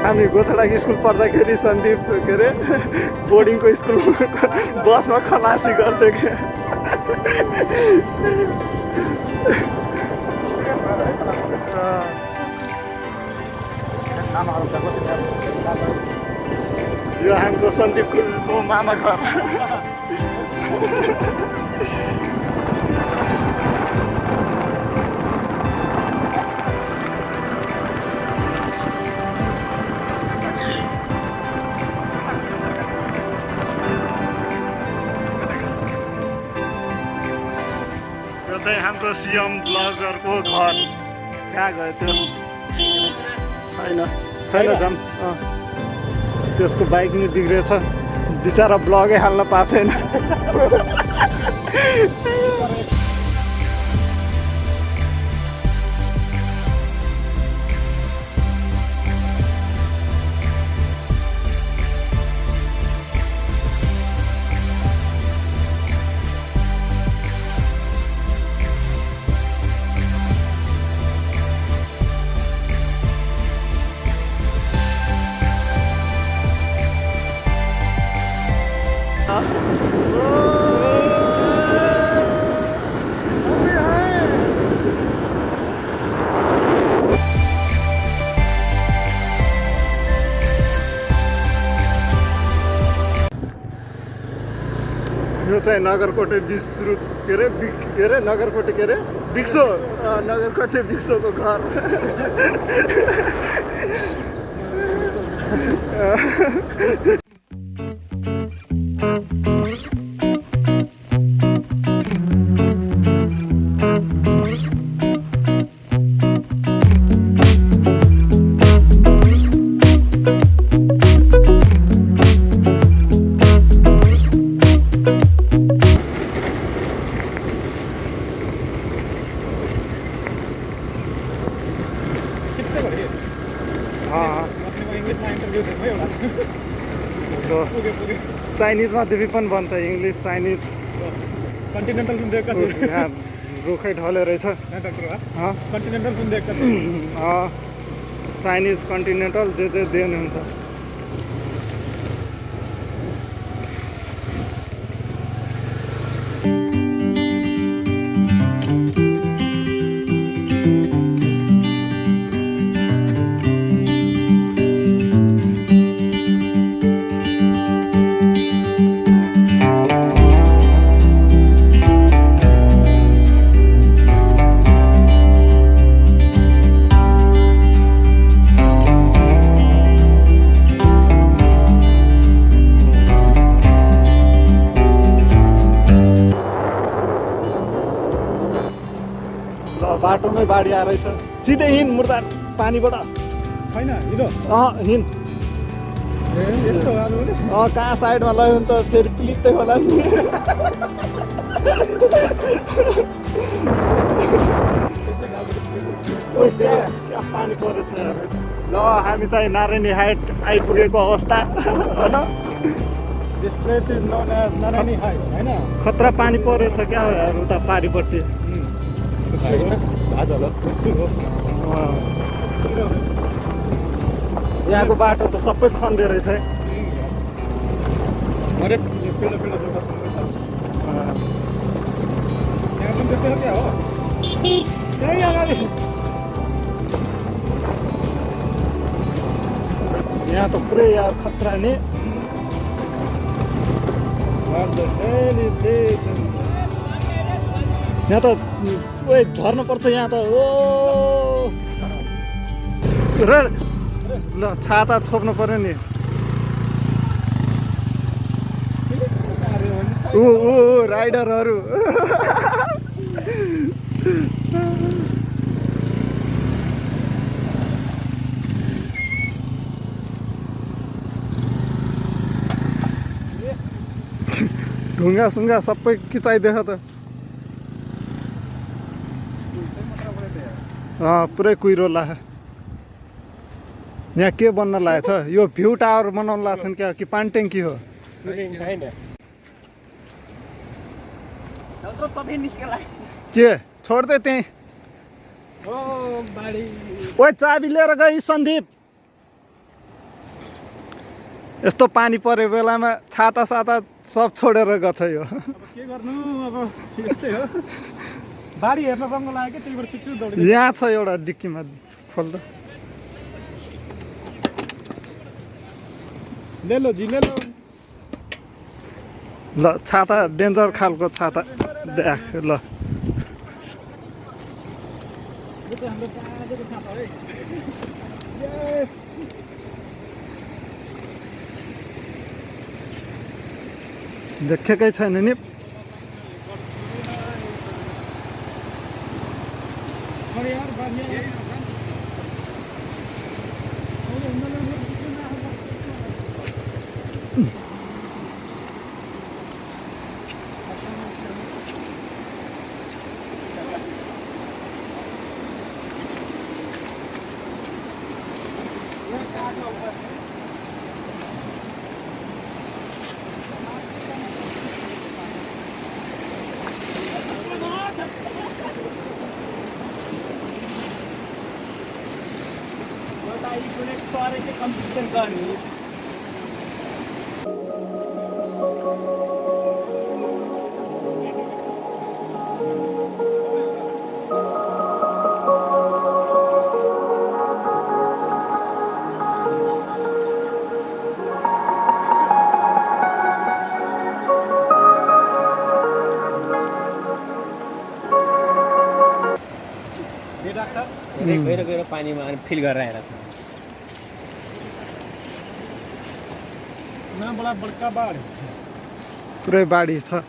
हामी गोथडाको स्कुल पढ्दाखेरि सन्दीप के अरे बोर्डिङको स्कुल बसमा खलासी गर्थ्यो क्या। यो हाम्रो सन्दीपको मामा घर। चाहिँ हाम्रो सिएम ब्लगरको घर कहाँ गयो त्यो छैन जाम। त्यसको बाइक नि बिग्रेछ बिचरा ब्लगै हाल्न पाएको छैन। यो चाहिँ नगरकोटे विश्रुत के अरे नगरकोटे के अरे बिक्सो नगरकोटे बिक्सोको घर। चाइनिजमा दिदी पनि बन्छ इङ्ग्लिस चाइनिज कन्टिनेन्टल पनि देखा यहाँ रुखै ढले रहेछ। कन्टिनेन्टल पनि देखा चाइनिज कन्टिनेन्टल जे दिनु हुन्छ। बाटोमै बाढी आएर रहेछ सिधै हिँड मुर्दा पानीबाट छैन हिँड हिँड कहाँ साइडमा लग्यो भने त फेरि प्लित्तै होला नि। पानी परेछ ल हामी चाहिँ नारायणी हाइट आइपुगेको अवस्था होइन। This place is known as Narayani height हैन। खतरा पानी परेछ क्या उता पारिपट्टि। यहाँको बाटो त सबै खन्दे रहेछ है। यहाँ त पुरै यार खतरा नि यहाँ त ओए झर्नु पर्छ यहाँ त ओ र ल छाता छोप्नु पर्यो नि ऊ राइडरहरू ढुङ्गा सुङ्गा सबै खिचाइदिएछ त पुरै कुहिरो ला यहाँ के बन्न लागेको छ यो भ्यू टावर बनाउनु लाग्छ क्या कि पानी ट्याङ्की हो के छोड्दै त्यहीँ ओ चाबी लिएर गई सन्दीप यस्तो पानी परे बेलामा छाता साता सब छोडेर गछ यो के गर्नु अब यस्तै हो बाढी हेर्न रङ्ग लाग्यो त्यही भएर छिटो दौड यहाँ छ एउटा डिक्कीमा खोल्दा ले लो जी ले लो ल छाता डेन्जर खालको छाता देख ल यो चाहिँ हाम्रो पाँचको छाता है यस देखेकै छैन नि अरे यार बढ़िया कम्पिटिसन गर्ने गएर पानीमा फिल गरेर आएर छ पुरै बाढी छ